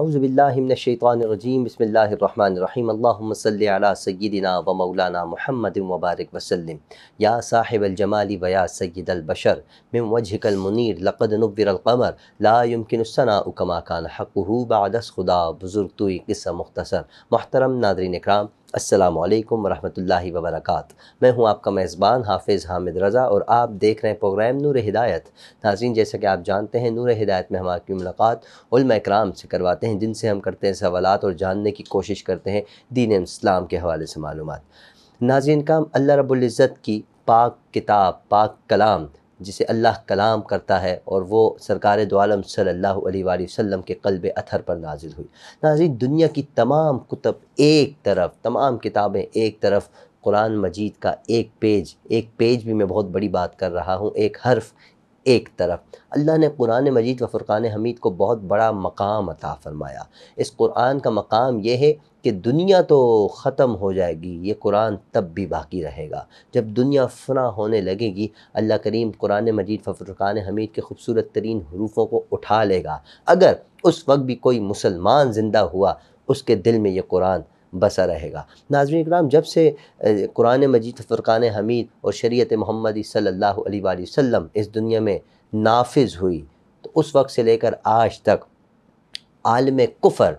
अऊज़ुबिल्लाहि मिनश्शैतानिर्रजीम बिस्मिल्लाहिर्रहमानिर्रहीम अल्लाहुम्मा सल्लि अला सय्यिदिना व मौलाना मुहम्मदिन व बारिक वसल्लिम या साहिबल जमाली व या सय्यिदल बशर मिन वजहिकल मुनीर लक़द नुव्विरल क़मर ला युमकिनु सनाउ कमा कान हक़्क़ुहु बअदस खुदा बुज़ुर्ग तू क़िस्सा मुख्तसर। मोहतरम नाज़रीन इकराम, अस्सलामु अलैकुम वरहमतुल्लाहि वबरकातुहू। मैं हूँ आपका मेज़बान हाफ़िज़ हामिद रज़ा और आप देख रहे हैं प्रोग्राम नूर हिदायत। नाज़रीन, जैसा कि आप जानते हैं, नूर हिदायत में हमारी मुलाकात उलमा इकराम से करवाते हैं, जिनसे हम करते हैं सवालात और जानने की कोशिश करते हैं दीन इस्लाम के हवाले से मालूमात। नाज़रीन का अल्लाह रब्बुल इज़्ज़त की पाक किताब, पाक कलाम, जिसे अल्लाह कलाम करता है और वो सरकार दो आलम सल्लल्लाहु अलैहि वसल्लम के क़ल्ब अथर पर नाजिल हुई। नाज़रीन, दुनिया की तमाम कुतुब एक तरफ, तमाम किताबें एक तरफ, कुरान मजीद का एक पेज भी मैं बहुत बड़ी बात कर रहा हूँ, एक हर्फ एक तरफ। अल्लाह ने कुरान मजीद व फ़ुरक़ान हमीद को बहुत बड़ा मकाम अता फ़रमाया। इस कुरान का मकाम ये है कि दुनिया तो ख़त्म हो जाएगी, ये कुरान तब भी बाकी रहेगा। जब दुनिया फ़ना होने लगेगी, अल्लाह करीम कुरान मजीद व फ़ुरक़ान हमीद के खूबसूरत तरीन हरूफों को उठा लेगा। अगर उस वक्त भी कोई मुसलमान ज़िंदा हुआ, उसके दिल में ये कुरान बसा रहेगा। नाज़रीन इकराम, जब से कुरान मजीद फ़ुरक़ान हमीद और शरीयत मोहम्मदी सल्लल्लाहु अलैहि वसल्लम इस दुनिया में नाफिज़ हुई, तो उस वक्त से लेकर आज तक आलम कुफ़र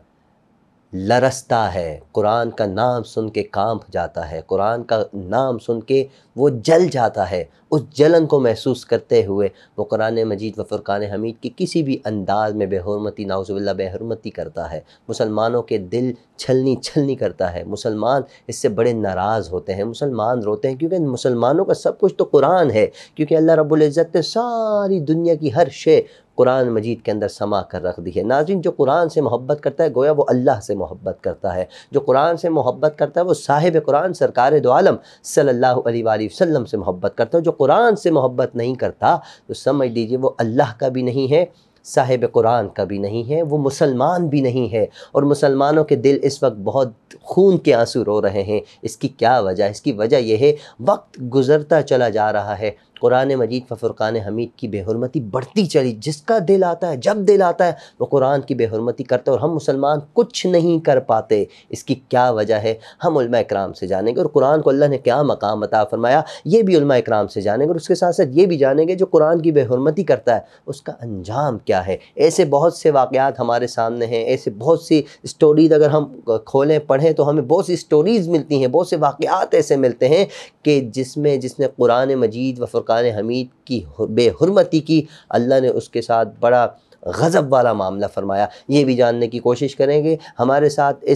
लरसता है, कुरान का नाम सुन के कांप जाता है, कुरान का नाम सुन के वो जल जाता है। उस जलन को महसूस करते हुए वो कुरान मजीद व फ़ुरक़ान हमीद की किसी भी अंदाज़ में बेहुरमती, नाउज़ुबिल्लाह, बेहुरमती करता है। मुसलमानों के दिल छलनी छलनी करता है। मुसलमान इससे बड़े नाराज़ होते हैं, मुसलमान रोते हैं, क्योंकि मुसलमानों का सब कुछ तो कुरान है। क्योंकि अल्लाह रब्बुल इज़्ज़त ने सारी दुनिया की हर शे कुरान मजीद के अंदर समा कर रख दी है। नाज़रीन, जो कुरान से मोहब्बत करता है, गोया वो अल्लाह से मोहब्बत करता है। जो कुरान से मोहब्बत करता है, वो साहिब कुरान सरकार दो आलम सल्लल्लाहु अलैहि वसल्लम से मोहब्बत करता है। जो कुरान से मोहब्बत नहीं करता, तो समझ लीजिए वो अल्लाह का भी नहीं है, साहिब कुरान का भी नहीं है, वो मुसलमान भी नहीं है। और मुसलमानों के दिल इस वक्त बहुत खून के आंसू रो रहे हैं। इसकी क्या वजह? इसकी वजह यह है, वक्त गुज़रता चला जा रहा है, कुरान मजीद व फ़ुरक़ान हमीद की बेहुरमती बढ़ती चली। जिसका दिल आता है, जब दिल आता है, वो कुरान की बेहुरमती करता है, और हम मुसलमान कुछ नहीं कर पाते। इसकी क्या वजह है, हम उलमा इकराम से जानेंगे। और कुरान को अल्लाह ने क्या मकाम अता फ़रमाया, ये भी उलमा इकराम से जानेंगे। और उसके साथ साथ ये भी जानेंगे, जो कुरान की बेहुरमती करता है, उसका अंजाम क्या है। ऐसे बहुत से वाक़यात हमारे सामने हैं, ऐसे बहुत सी स्टोरीज़ अगर हम खोलें, पढ़ें, तो हमें बहुत सी स्टोरीज़ मिलती हैं, बहुत से वाक़यात ऐसे मिलते हैं कि जिसने कुरान मजीद व फ़ुरक़ान हमीद की बेहुरमती की, अल्लाह ने उसके साथ बड़ा गज़ब वाला मामला फ़रमाया। ये भी जानने की कोशिश करेंगे हमारे साथ।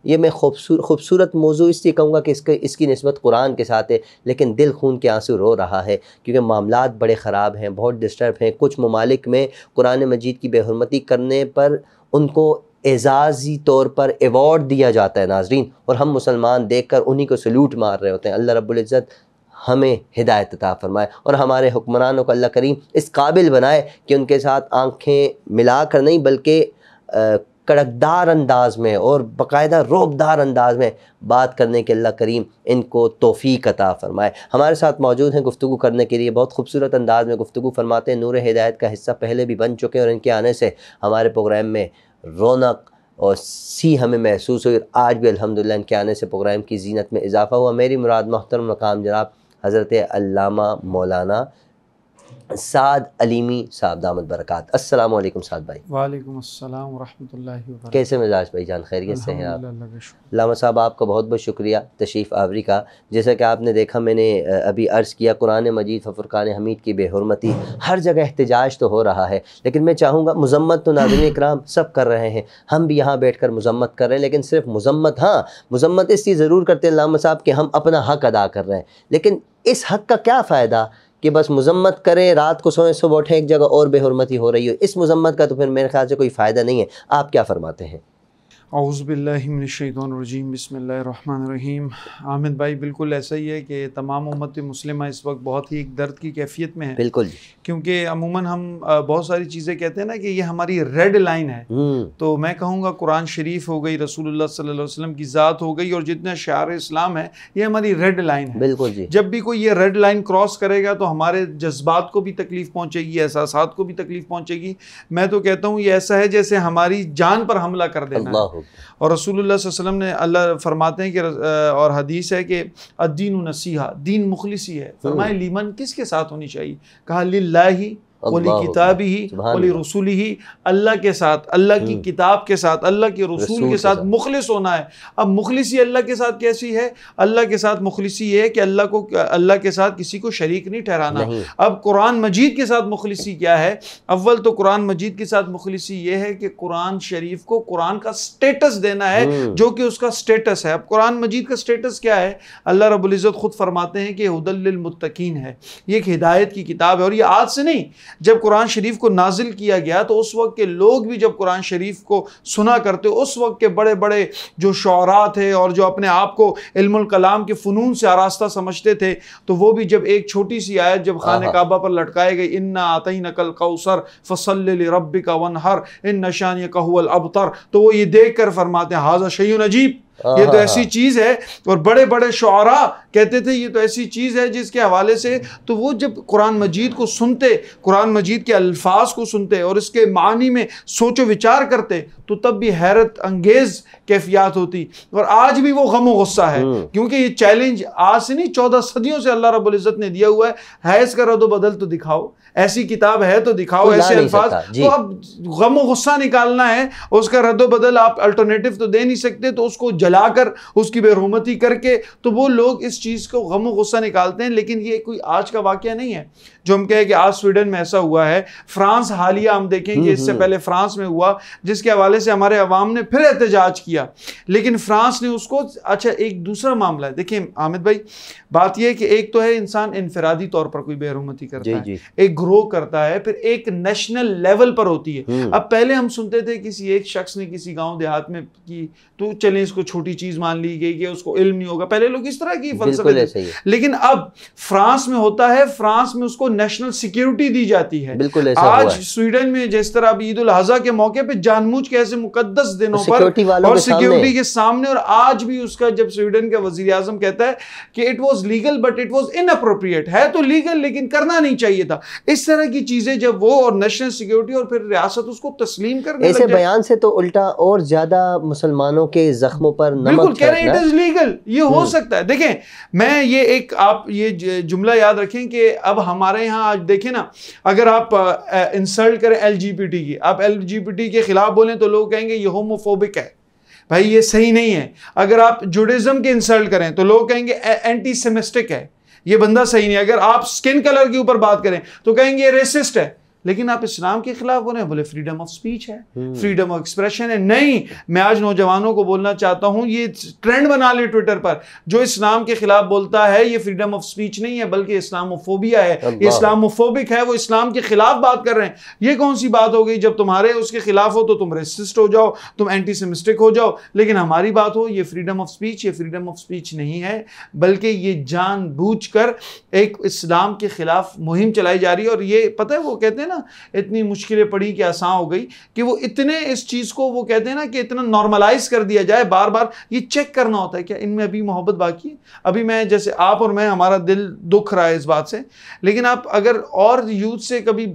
ये मैं खूबसूरत मौजू इसलिए कहूँगा कि इसकी निस्बत कुरान के साथ है, लेकिन दिल खून के आंसू रो रहा है, क्योंकि मामलात बड़े ख़राब हैं, बहुत डिस्टर्ब हैं। कुछ ममालिक में कुरान मजीद की बेहुरमती करने पर उनको एजाज़ी तौर पर एवॉर्ड दिया जाता है नाज़रीन, और हम मुसलमान देखकर उन्हीं को सल्यूट मार रहे होते हैं। अल्लाह रब्बुल इज़्ज़त हमें हिदायत अता फ़रमाए और हमारे हुक्मरानों को अल्लाह करीम इस काबिल बनाए कि उनके साथ आँखें मिलाकर नहीं, बल्कि कड़कदार अंदाज़ में और बाकायदा रोबदार अंदाज़ में बात करने के अल्लाह करीम इनको तौफ़ीक अता फ़रमाए। हमारे साथ मौजूद हैं गुफ्तगू करने के लिए, बहुत खूबसूरत अंदाज़ में गुफ्तगू फरमाते हैं, नूर हिदायत का हिस्सा पहले भी बन चुके हैं, और इनके आने से हमारे प्रोग्राम में रौनक और सी हमें महसूस हुई। आज भी अल्हम्दुलिल्लाह इनके आने से प्रोग्राम की ज़ीनत में इजाफ़ा हुआ। मेरी मुराद मोहतरम मकाम जनाब हज़रत अल्लामा मौलाना साद अलीमी साहब दामद बरक़ात। अस्सलामु अलैकुम साद भाई। वालेकुम अस्सलाम व रहमतुल्लाहि व बरकातहू। कैसे मिजाज भाई जान, खैरियत से हैं आप? अल्हम्दुलिल्लाह। लामा साहब, आपका बहुत बहुत शुक्रिया तशरीफ़ आवरी का। जैसा कि आपने देखा, मैंने अभी अर्ज़ किया, कुरान मजीद व फ़ुरक़ान हमीद की बेहुरमती, हर जगह एहतजाज तो हो रहा है, लेकिन मैं चाहूँगा, मुज़म्मत तो नाज़रीन इकराम सब कर रहे हैं, हम भी यहाँ बैठ कर मुज़म्मत कर रहे हैं, लेकिन सिर्फ मुज़म्मत, हाँ मुज़म्मत इसलिए ज़रूर करते हैं लामा साहब कि हम अपना हक़ अदा कर रहे हैं, लेकिन इस हक़ का क्या फ़ायदा कि बस मुज़म्मत करें, रात को सोएं, सुबह उठें, एक जगह और बेहुरमती हो रही हो। इस मुज़म्मत का तो फिर मेरे ख्याल से कोई फ़ायदा नहीं है। आप क्या फ़रमाते हैं? औज़ुबिल्लाहि मिनश्शैतानिर्रजीम बिस्मिल्लाहिर्रहमानिर्रहीम। आमिद भाई, बिल्कुल ऐसा ही है कि तमाम उम्मत मुस्लिमा इस वक्त बहुत ही एक दर्द की कैफियत में है। बिल्कुल, क्योंकि अमूमन हम बहुत सारी चीज़ें कहते हैं ना कि ये हमारी रेड लाइन है। तो मैं कहूँगा कुरान शरीफ हो गई, रसूलुल्लाह सल्लल्लाहु अलैहि वसल्लम की ज़ात हो गई, और जितने शायर इस्लाम है ये हमारी रेड लाइन है। बिल्कुल जी। जब भी कोई ये रेड लाइन क्रॉस करेगा तो हमारे जज्बात को भी तकलीफ़ पहुँचेगी, एहसासात को भी तकलीफ़ पहुँचेगी। मैं तो कहता हूँ ये ऐसा है जैसे हमारी जान पर हमला कर देना है। और रसूलुल्लाह सल्लल्लाहु अलैहि वसल्लम ने, अल्लाह फरमाते हैं कि और हदीस है कि अद्दीनु नसीहा, दीन मुखलिसी है। फरमाए लीमन किसके साथ होनी चाहिए? कहा लिल्लाही वली किताबिही वली रसूलिही, अल्लाह के साथ, अल्लाह की किताब के साथ, अल्लाह के रसूल के साथ मुखलिस होना है। अब मुखलिसी अल्लाह के साथ कैसी है? अल्लाह के साथ मुखलिसी ये है कि अल्लाह के साथ किसी को शरीक नहीं ठहराना। अब कुरान मजीद के साथ मुखलिसी क्या है? अव्वल तो कुरान मजीद के साथ मुखलिसी ये है कि कुरान शरीफ को कुरान का स्टेटस देना है जो कि उसका स्टेटस है। अब कुरान मजीद का स्टेटस क्या है? अल्लाह रब्बुल इज़्ज़त खुद फरमाते हैं कि हुदल लिल मुत्तकीन है, ये एक हिदायत की किताब है। और ये आज से नहीं, जब कुरान शरीफ को नाजिल किया गया तो उस वक्त के लोग भी जब कुरान शरीफ को सुना करते, उस वक्त के बड़े बड़े जो शौरा थे और जो अपने आप को इल्मुल कलाम के फ़नून से आरास्ता समझते थे, तो वो भी जब एक छोटी सी आयत जब खाने काबा पर लटकाई गई, इन्ना आतैनकल कौसर फसल्लि लिरब्बिका वनहर इन्न शानियका हुवल अबतर, तो वो ये देख कर फरमाते हैं हाज़ा शैउन अजीब, ये तो ऐसी चीज़ है। और बड़े बड़े शुअरा कहते थे ये तो ऐसी चीज़ है जिसके हवाले से, तो वो जब कुरान मजीद को सुनते, कुरान मजीद के अल्फाज को सुनते और इसके मानी में सोचो विचार करते, तो तब भी हैरत अंगेज़ कैफियत होती। और आज भी वो गम व गुस्सा है, क्योंकि ये चैलेंज आज से नहीं 14 सदियों से अल्लाह रब्बुल इज़्ज़त ने दिया हुआ है इसका रद्द बदल तो दिखाओ, ऐसी किताब है तो दिखाओ, ऐसे अल्फाज। तो अब गम व गुस्सा निकालना है, उसका रद्द बदल आप अल्टरनेटिव तो दे नहीं सकते, तो उसको जलाकर उसकी बेरुमती करके तो वो लोग इस चीज़ को गम व गुस्सा निकालते हैं। लेकिन ये कोई आज का वाक़या नहीं है जो हम कहें कि आज स्वीडन में ऐसा हुआ है। फ्रांस हालिया हम देखें कि इससे पहले फ्रांस में हुआ, जिसके हवाले से हमारे अवाम ने फिर एहतजाज किया, लेकिन फ्रांस ने उसको, अच्छा एक दूसरा मामला है। देखिए आमिद भाई, बात यह है कि एक तो है इंसान इनफरादी तौर पर कोई बेरुमती करता है, एक ग्रो करता है, फिर एक नेशनल लेवल पर होती है। अब पहले हम सुनते थे किसी एक शख्स ने किसी गांव देहात में की, तो चले इसको छोटी चीज मान ली गई कि उसको इल्म नहीं होगा, पहले लोग इस तरह की फलसफे थे। लेकिन अब फ्रांस में होता है, फ्रांस में उसको नेशनल सिक्योरिटी दी जाती है। आज स्वीडन में जिस तरह अब ईद उल अज़हा के मौके पे जानबूझ के ऐसे मुकद्दस दिनों पर और सिक्योरिटी के सामने, और आज भी उसका जब स्वीडन का वजीर आजम कहता है कि it was legal but it was inappropriate, है तो लीगल लेकिन करना नहीं चाहिए था। इस तरह की चीजें जब वो, और नेशनल सिक्योरिटी और फिर रियासत उसको तस्लीम करने ऐसे बयान से तो उल्टा और ज्यादा मुसलमानों के जख्मों पर नमक कह रहे हैं इट इज लीगल, ये हो सकता है। देखें, मैं ये एक, आप ये जुमला याद रखें कि अब हमारे यहाँ आज देखें ना, अगर आप इंसल्ट करें एलजीबीटी की, आप एलजीबीटी के खिलाफ बोलें तो लोग कहेंगे ये होमोफोबिक है, भाई ये सही नहीं है। अगर आप जुडिज्म के इंसल्ट करें तो लोग कहेंगे एंटी सेमिस्टिक है, ये बंदा सही नहीं है। अगर आप स्किन कलर के ऊपर बात करें तो कहेंगे ये रेसिस्ट है। लेकिन आप इस्लाम के खिलाफ बोले, बोले फ्रीडम ऑफ स्पीच है, फ्रीडम ऑफ एक्सप्रेशन है। नहीं, मैं आज नौजवानों को बोलना चाहता हूं, ये ट्रेंड बना ले ट्विटर पर, जो इस्लाम के खिलाफ बोलता है ये फ्रीडम ऑफ स्पीच नहीं है बल्कि इस्लामोफोबिया है, ये इस्लामोफोबिक है, वो इस्लाम के खिलाफ बात कर रहे हैं। ये कौन सी बात हो गई? जब तुम्हारे उसके खिलाफ हो तो तुम रेसिस्ट हो जाओ, तुम एंटी सेमिस्टिक हो जाओ, लेकिन हमारी बात हो ये फ्रीडम ऑफ स्पीच, ये फ्रीडम ऑफ स्पीच नहीं है, बल्कि ये जानबूझकर एक इस्लाम के खिलाफ मुहिम चलाई जा रही है। और ये पता है, वो कहते हैं ना, इतनी मुश्किलें पड़ी कि आसान हो गई, कि वो इतने इस चीज को, वो कहते हैं ना कि इतना नॉर्मलाइज कर दिया जाए, बार बार ये चेक करना होता है क्या इनमें अभी मोहब्बत बाकी है। अभी मैं, जैसे आप और मैं, हमारा दिल दुख रहा है इस बात से, लेकिन आप अगर और यूथ से कभी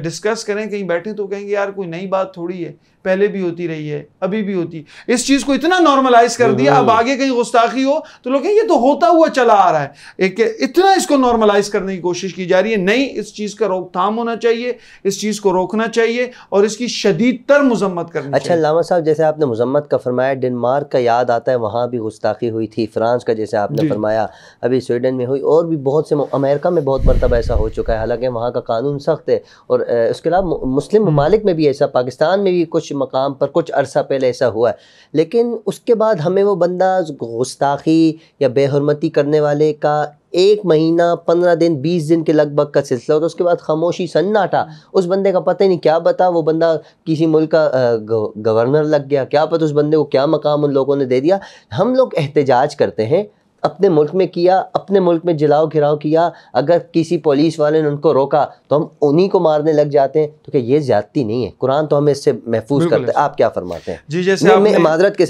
डिस्कस करें, कहीं बैठे, तो कहेंगे यार कोई नई बात थोड़ी है, पहले भी होती रही है, अभी भी होती। इस चीज को इतना नॉर्मलाइज कर दिया, अब आगे कहीं गुस्ताखी हो तो लोग कहेंगे ये तो होता हुआ चला आ रहा है। एक इतना इसको नॉर्मलाइज करने की कोशिश की जा रही है। नहीं, इस चीज का रोकथाम होना चाहिए, इस चीज को रोकना चाहिए और इसकी शदीद तर मुजम्मत करनी चाहिए। अच्छा लामा साहब, जैसे आपने मुजम्मत का फरमाया, डेनमार्क का याद आता है, वहाँ भी गुस्ताखी हुई थी। फ्रांस का जैसे आपने फरमाया, अभी स्वीडन में हुई, और भी बहुत से, अमेरिका में बहुत मरतबा ऐसा हो चुका है, हालांकि वहाँ का कानून सख्त है। और उसके अलावा मुस्लिम ममालिक में भी ऐसा, पाकिस्तान में भी कुछ मकाम पर कुछ अरसा पहले ऐसा हुआ है। लेकिन उसके बाद हमें वो बंदा गुस्ताखी या बेहुरमती करने वाले का 1 महीना 15 दिन 20 दिन के लगभग का सिलसिला होता, उसके बाद खामोशी सन्नाटा। उस बंदे का पता ही नहीं, क्या पता वो बंदा किसी मुल्क का गवर्नर लग गया, क्या पता उस बंदे को क्या मकाम उन लोगों ने दे दिया। हम लोग एहतजाज करते हैं, अपने मुल्क में किया, अपने मुल्क में जलाओ घिराव किया, अगर किसी पुलिस वाले ने उनको रोका तो हम उन्हीं को मारने लग जाते हैं। तो क्या ये ज्यादती नहीं है? कुरान तो हमें इससे महफूज करता है। आप क्या फरमाते हैं? जी, जैसे मैं माजरत के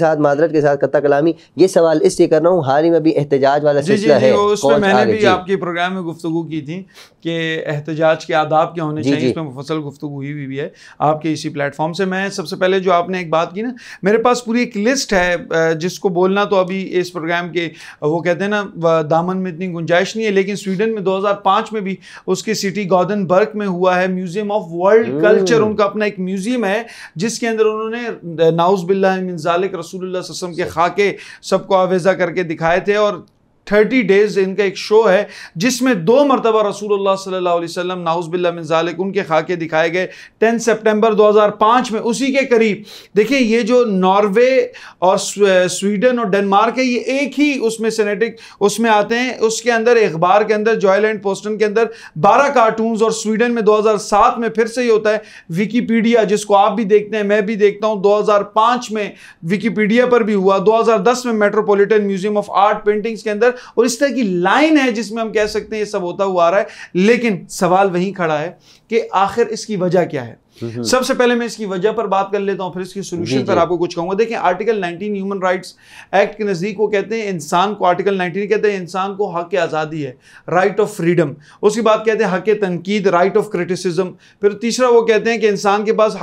साथ कत्ता कलामी ये सवाल इसलिए कर रहा हूँ, हाल ही में भी एहतजाज वाला सिलसिला है, उसमें मैंने भी आपके प्रोग्राम में गुफ्तगू की थी कि एहतजाज के आदाब क्या होने चाहिए, इसमें मुफस्सल गुफ्तगू हुई भी है आपके इसी प्लेटफॉर्म से। मैं सबसे पहले जो आपने एक बात की ना, मेरे पास पूरी एक लिस्ट है जिसको बोलना तो अभी इस प्रोग्राम के वो कहते हैं ना दामन में इतनी गुंजाइश नहीं है, लेकिन स्वीडन में 2005 में भी उसके सिटी गॉथेनबर्ग में हुआ है। म्यूजियम ऑफ वर्ल्ड कल्चर उनका अपना एक म्यूजियम है जिसके अंदर उन्होंने नाउज़ बिल्लाह मिन ज़ालिक रसूलुल्लाह सल्लल्लाहु अलैहि वसल्लम के खाके सबको आवेज़ा करके दिखाए थे। और 30 डेज इनका एक शो है जिसमें 2 मरतबा रसूलुल्लाह सल्लल्लाहु अलैहि वसल्लम नाउज़ बिल्लाह मिन ज़ालिक उनके खाके दिखाए गए। 10 सितंबर 2005 में उसी के करीब देखिए, ये जो नॉर्वे और स्वीडन और डेनमार्क है ये एक ही उसमें सिनेटिक उसमें आते हैं। उसके अंदर अखबार के अंदर जॉयलैंड पोस्टन के अंदर 12 कार्टून्स, और स्वीडन में 2007 में फिर से ये होता है। विकिपीडिया जिसको आप भी देखते हैं मैं भी देखता हूँ, 2005 में विकिपीडिया पर भी हुआ। 2010 में metropolitan museum of art paintings के अंदर, और इस तरह की लाइन है जिसमें हम कह सकते हैं ये सब होता हुआ आ रहा है। लेकिन सवाल वहीं खड़ा है कि आखिर इसकी वजह क्या है। सबसे पहले मैं इसकी वजह पर बात कर लेता हूं, फिर इसकी सोल्यूशन पर आपको कुछ कहूंगा। देखिए, आर्टिकल 19 ह्यूमन राइट्स एक्ट के नजदीक वो कहते हैं इंसान को, आर्टिकल 19 कहते हैं इंसान को हक आज़ादी है, राइट ऑफ फ्रीडम। उसके बाद कहते हैं हक तनकीद, राइट ऑफ क्रिटिसिज्म। फिर तीसरा वो कहते हैं कि इंसान के पास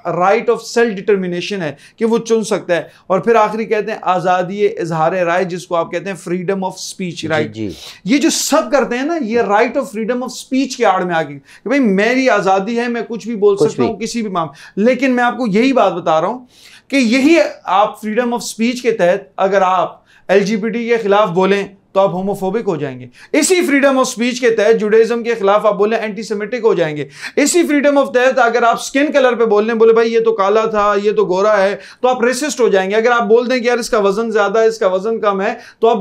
राइट ऑफ सेल्फ डिटर्मिनेशन है कि वो चुन सकता है। और फिर आखिरी कहते हैं आज़ादी इजहार राय, जिसको आप कहते हैं फ्रीडम ऑफ स्पीच राइट। ये जो सब करते हैं ना, ये right of freedom of speech के आड़ में आगे कि भाई मेरी आज़ादी है, मैं कुछ भी बोल सकता हूं किसी भी मामले। लेकिन मैं आपको यही बात बता रहा हूं कि यही आप फ्रीडम ऑफ स्पीच के तहत अगर आप एलजीबीटी के खिलाफ बोलें तो आप होमोफोबिक हो जाएंगे। इसी फ्रीडम ऑफ स्पीच के तहत जुडाइज्म के खिलाफ आप बोले एंटीसेमिटिक हो जाएंगे। इसी फ्रीडम ऑफ तहत अगर आप स्किन कलर पे बोलने बोले भाई ये तो काला था, ये तो गोरा है, तो आप रेसिस्ट हो जाएंगे। अगर आप बोल दें कि यार इसका वजन ज्यादा है, इसका वजन कम है, तो आप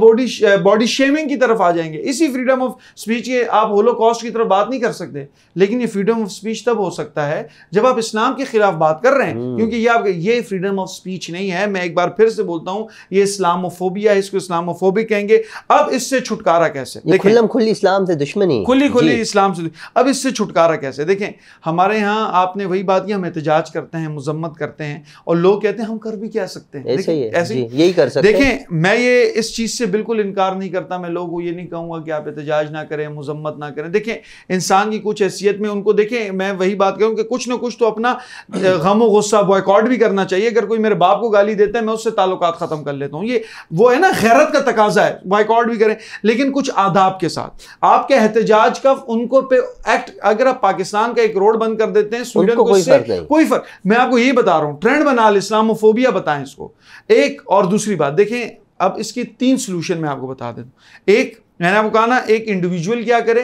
बॉडी शेमिंग की तरफ आ जाएंगे। इसी फ्रीडम ऑफ स्पीच के आप होलोकॉस्ट की तरफ बात नहीं कर सकते। लेकिन ये फ्रीडम ऑफ स्पीच तब हो सकता है जब आप इस्लाम के खिलाफ बात कर रहे हैं, क्योंकि ये फ्रीडम ऑफ स्पीच नहीं है। मैं एक बार फिर से बोलता हूं, ये इस्लामोफोबिया है, इसको इस्लामोफोबिक कहेंगे। अब इससे छुटकारा कैसे? देखिए, खुली इस्लाम से दुश्मनी, खुली इस्लाम से। अब इससे छुटकारा कैसे? देखें, हमारे यहाँ आपने वही बात की, हम एहतजाज करते हैं, मुजम्मत करते हैं, और लोग कहते हैं हम कर भी क्या सकते हैं, ऐसे यही कर सकते हैं। देखें, मैं ये इस चीज से बिल्कुल इनकार नहीं करता। मैं लोगों को ये नहीं कहूंगा कि आप एहतजाज ना करें, मुजम्मत ना करें। देखें, इंसान की कुछ हैसियत में उनको, देखें मैं वही बात कहूँ कि कुछ ना कुछ तो अपना गम गुस्सा बॉयकॉट भी करना चाहिए। अगर कोई मेरे बाप को गाली देता है, मैं उससे ताल्लुकात खत्म कर लेता हूँ। ये वो है ना, खैरत का तकाजा है, बॉयकॉट भी करें, लेकिन कुछ आदाब के साथ। आपके एहतजाज का उनको पे एक्ट, अगर आप पाकिस्तान का एक रोड बंद कर देते हैं, स्वीडन को कोई फर्क। मैं आपको यही बता रहा हूं, ट्रेंड बना ले, इस्लामोफोबिया बताएं इसको। एक और दूसरी बात देखें, अब इसकी 3 सॉल्यूशन मैं आपको बता देता हूं। एक, मैंने आपको कहा ना, एक इंडिविजुअल क्या करे,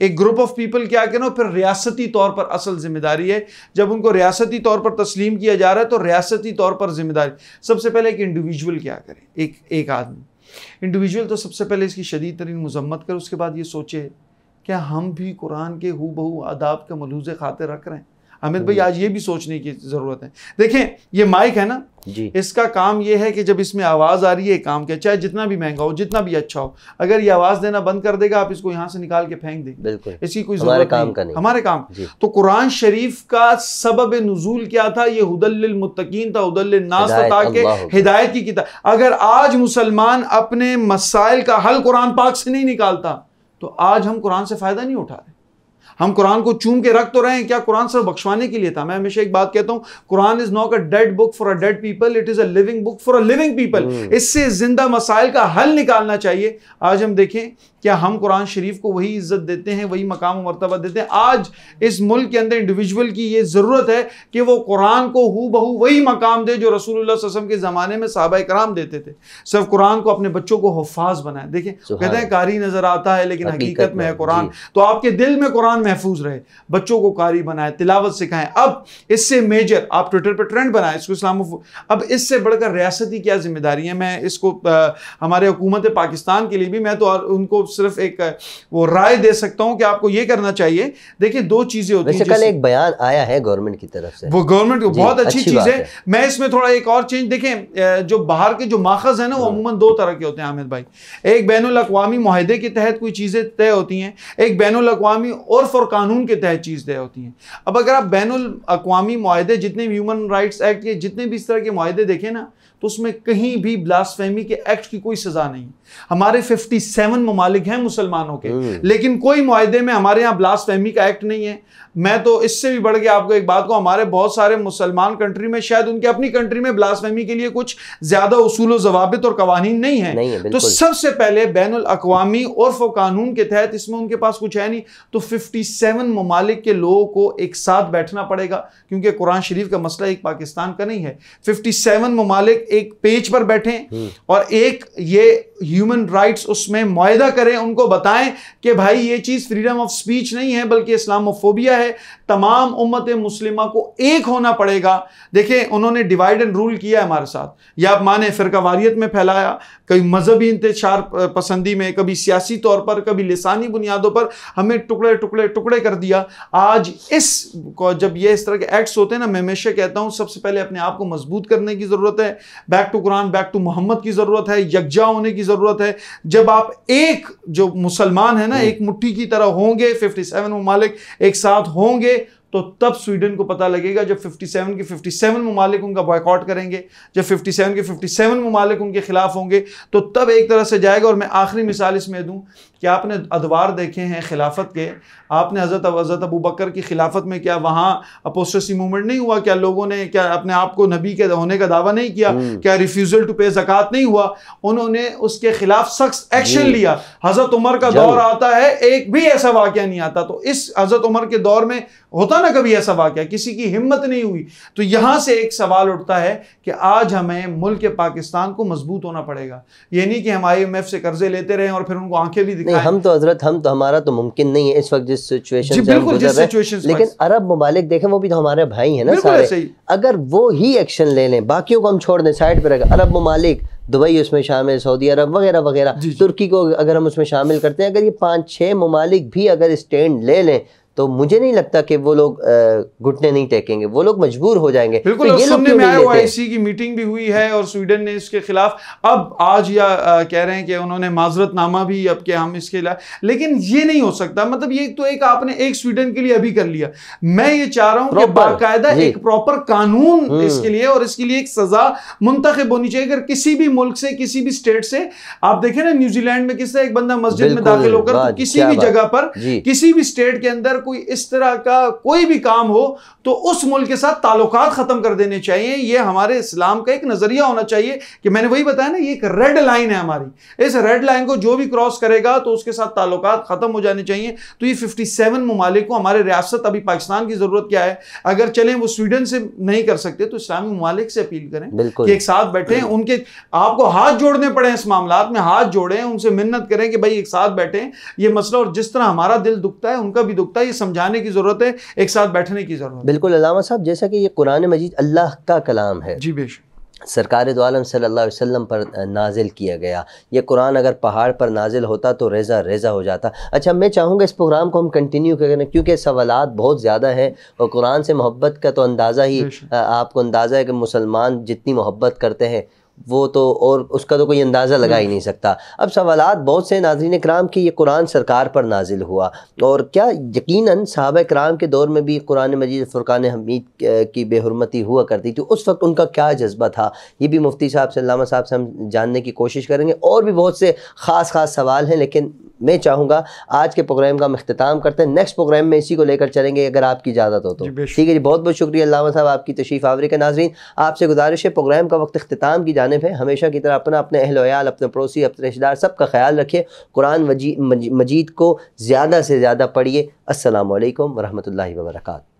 एक ग्रुप ऑफ पीपल क्या करें, और फिर रियासती तौर पर असल जिम्मेदारी है। जब उनको रियासती तौर पर तस्लीम किया जा रहा है तो रियासती तौर पर जिम्मेदारी। सबसे पहले एक इंडिविजुअल क्या करे, एक आदमी इंडिविजुअल तो सबसे पहले इसकी शदीद तरीन मुजम्मत कर, उसके बाद ये सोचे क्या हम भी कुरान के हूबहू आदाब के मलूज़े खाते रख रहे हैं। अमित भाई, आज ये भी सोचने की ज़रूरत है। देखें, ये माइक है ना जी, इसका काम ये है कि जब इसमें आवाज़ आ रही है, काम क्या, चाहे जितना भी महंगा हो, जितना भी अच्छा हो, अगर ये आवाज़ देना बंद कर देगा, आप इसको यहाँ से निकाल के फेंक देंगे, बिल्कुल इसकी कोई हमारे काम का नहीं, हमारे काम। तो कुरान शरीफ का सबब नुज़ूल क्या था? ये हुदल लिल मुत्तकीन था, हुदल लिन नास था, ताकि हिदायत की किताब। अगर आज मुसलमान अपने मसाइल का हल कुरान पाक से नहीं निकालता तो आज हम कुरान से फ़ायदा नहीं उठा रहे। हम कुरान को चूम के रख तो रहे हैं, क्या कुरान सिर्फ बख्शवाने के लिए था? मैं हमेशा एक बात कहता हूं, Quran is not a dead book for a dead people, it is a living book for a living people. इससे जिंदा मसाइल का हल निकालना चाहिए। आज हम देखें, क्या हम कुरान शरीफ को वही इज्जत देते हैं, वही मकाम और मर्तबा देते हैं? आज इस मुल्क के अंदर इंडिविजुअल की ये ज़रूरत है कि वो कुरान को हूबहू वही मकाम दे जो रसूलुल्लाह सल्लल्लाहु अलैहि वसल्लम के ज़माने में सहाबा इकराम देते थे। सिर्फ कुरान को अपने बच्चों को हुफ़ाज़ बनाए। देखें, कहते हैं कारी नज़र आता है लेकिन हकीकत में है कुरान। तो आपके दिल में कुरान महफूज रहे, बच्चों को कारी बनाए, तिलावत सिखाएं। अब इससे मेजर आप ट्विटर पर ट्रेंड बनाएं इसको अब इससे बढ़कर रियासत की क्या जिम्मेदारी है। मैं इसको हमारे हुकूमत पाकिस्तान के लिए भी मैं तो उनको सिर्फ एक वो राय दे सकता हूं कि आपको ये करना चाहिए। देखिए दो चीजें होती हैं। कल एक बयान आया है गवर्नमेंट की तरफ से, वो गवर्नमेंट को बहुत अच्छी चीज है। मैं इसमें थोड़ा एक और चेंज, देखें जो बाहर के जो माखज है ना वो अमूमन दो तरह के होते हैं आमिर भाई। एक बैनुल अक़वामी मुआहदे के तहत कोई चीजें तय होती हैं, एक बैनुल अक़वामी उर्फ़ और कानून के तहत चीज तय होती हैं। अब अगर आप बैनुल अक़वामी मुआहदे, जितने भी ह्यूमन राइट्स एक्ट के जितने भी इस तरह के मुआहदे देखें ना, तो उसमें कहीं भी ब्लास्फेमी के एक्ट की कोई सजा नहीं। हमारे 57 ममालिक हैं मुसलमानों के, लेकिन कोई मुआहदे में हमारे यहाँ ब्लास्फेमी का एक्ट नहीं है। मैं तो इससे भी बढ़ के आपको एक बात को, हमारे बहुत सारे मुसलमान कंट्री में शायद उनके अपनी कंट्री में ब्लास्फेमी के लिए कुछ ज्यादा उसूल व ज़वाबित और कवानीन नहीं है। तो सबसे पहले बैनुल अक़वामी उर्फ़ व कानून के तहत इसमें उनके पास कुछ है नहीं, तो 57 ममालिक के लोगों को एक साथ बैठना पड़ेगा, क्योंकि कुरान शरीफ का मसला एक पाकिस्तान का नहीं है। 57 ममालिक एक पेज पर बैठें और एक ये ह्यूमन राइट्स उसमें मुआहदा करें, उनको बताएं कि भाई ये चीज फ्रीडम ऑफ स्पीच नहीं है बल्कि इस्लामोफोबिया है। तमाम उम्मत मुस्लिमा को एक होना पड़ेगा। देखें उन्होंने डिवाइड एंड रूल किया है हमारे साथ, या आप माने फिरकावारियत में फैलाया, कभी मजहबी इंतशार पसंदी में, कभी सियासी तौर पर, कभी लिसानी बुनियादों पर हमें टुकड़े टुकड़े टुकड़े कर दिया। आज इस जब ये इस तरह के एक्ट्स होते हैं ना, मैं हमेशा कहता हूं सबसे पहले अपने आप को मजबूत करने की जरूरत है, back to Quran, back to Mohammed की जरूरत है, यकजा होने की जरूरत है। जब आप एक जो मुसलमान है ना, एक मुट्ठी की तरह होंगे, 57 ममालिक एक साथ होंगे, तो तब स्वीडन को पता लगेगा। जब 57 के 57 ममालिक उनका बॉयकॉट करेंगे, जब 57 के 57 ममालिक उनके खिलाफ होंगे, तो तब एक तरह से जाएगा। और मैं आखिरी मिसाल इसमें दूं कि आपने अदवार देखे हैं खिलाफत के, आपने हज़रत अबू बकर की खिलाफत में क्या वहाँ अपोस्टेसी मूवमेंट नहीं हुआ? क्या लोगों ने क्या अपने आप को नबी के होने का दावा नहीं किया? क्या रिफ्यूजल टू पे ज़कात नहीं हुआ? उन्होंने उसके खिलाफ सख्त एक्शन लिया। हज़रत उमर का दौर आता है, एक भी ऐसा वाक़या नहीं आता। तो इस हज़रत उमर के दौर में होता ना कभी ऐसा वाक़या, किसी की हिम्मत नहीं हुई। तो यहां से एक सवाल उठता है कि आज हमें मुल्क पाकिस्तान को मजबूत होना पड़ेगा। ये नहीं कि हम IMF से कर्जे लेते रहें और फिर उनको आंखें भी दिखाएं। हम तो हजरत हमारा तो मुमकिन नहीं है इस वक्त जिस सिचुएशन से हम गुजर रहे हैं। लेकिन अरब ममालिक देखें, वो भी तो हमारे भाई हैं ना सारे। अगर वो ही एक्शन ले लें, बाकियों को हम छोड़ दें साइड पर रखें, अरब ममालिक, दुबई उसमें शामिल, सऊदी अरब वगैरह वगैरह, तुर्की को अगर हम उसमें शामिल करते हैं, अगर ये 5-6 ममालिक भी अगर स्टैंड ले लें, तो मुझे नहीं लगता कि वो लोग घुटने नहीं टेकेंगे, वो लोग मजबूर हो जाएंगे। बिल्कुल, तो सुनने में आया OIC की मीटिंग भी हुई है और स्वीडन ने इसके खिलाफ अब आज या कह रहे हैं कि उन्होंने माजरतनामा भी अब के हम इसके खिलाफ, लेकिन ये नहीं हो सकता। मतलब ये तो एक आपने एक स्वीडन के लिए अभी कर लिया, मैं ये चाह रहा हूं कि बाकायदा एक प्रॉपर कानून इसके लिए, और इसके लिए एक सजा मुंतखब होनी चाहिए। अगर किसी भी मुल्क से, किसी भी स्टेट से, आप देखें ना न्यूजीलैंड में किस तरह एक बंदा मस्जिद में दाखिल होकर किसी भी जगह पर, किसी भी स्टेट के अंदर कोई इस तरह का कोई भी काम हो तो उस मुल्क के साथ ताल्लुकात खत्म कर देने चाहिए। ये हमारे इस्लाम का एक नजरिया होना चाहिए कि मैंने वही बताया ना, ये एक रेड लाइन है हमारी। इस रेड लाइन को जो भी क्रॉस करेगा तो उसके साथ ताल्लुकात खत्म हो जाने चाहिए। तो ये 57 ममालिक को, हमारे रियासत अभी पाकिस्तान की जरूरत क्या है? अगर चलें वो स्वीडन से नहीं कर सकते तो इस्लामी ममालिक से अपील करें कि एक साथ बैठे, उनके आपको हाथ जोड़ने पड़े इस मामलात में, हाथ जोड़ें, उनसे मिन्नत करें कि भाई एक साथ बैठे ये मसला, और जिस तरह हमारा दिल दुखता है उनका भी दुखता है, ये समझाने की जरूरत है, एक साथ बैठने की जरूरत है। बिल्कुल अल्लामा साहब, जैसा कि ये कुरान मजीद अल्लाह का कलाम है, जी बेशक, सरकार दो आलम सल्लल्लाहु अलैहि वसल्लम पर नाजिल किया गया। ये कुरान अगर पहाड़ पर नाजिल होता तो रेज़ा रेज़ा हो जाता। अच्छा, मैं चाहूँगा इस प्रोग्राम को हम कंटिन्यू करें, क्योंकि सवालात बहुत ज़्यादा हैं और कुरान से मोहब्बत का तो अंदाज़ा ही आपको अंदाज़ा है कि मुसलमान जितनी मोहब्बत करते हैं वो तो, और उसका तो कोई अंदाज़ा लगा ही नहीं सकता। अब सवालात बहुत से नाज़रीन कराम कि ये कुरान सरकार पर नाजिल हुआ, और क्या यकीनन सहाबा कराम के दौर में भी कुरान मजीद फुरकान हमीद की बेहुरमती हुआ करती थी, उस वक्त उनका क्या जज्बा था? ये भी मुफ्ती साहब से, अल्लामा साहब से हम जानने की कोशिश करेंगे। और भी बहुत से ख़ास सवाल हैं, लेकिन मैं चाहूँगा आज के प्रोग्राम का हम इख्तिताम करते हैं। नेक्स्ट प्रोग्राम में इसी को लेकर चलेंगे अगर आपकी इजाज़त हो तो। ठीक है जी, बहुत बहुत शुक्रिया अल्लामा साहब आपकी तशरीफ़ आवरी का। नाज़रीन, आपसे गुजारिश है प्रोग्राम का वक्त इख्तिताम की जानिब है। हमेशा की तरह अपने अहल वयाल, अपने पड़ोसी, अपने रिश्तेदार सबका ख्याल रखिए। कुरान मजीद को ज़्यादा से ज़्यादा पढ़िए। अस्सलामु अलैकुम वरहमतुल्लाहि वबरकातुहू।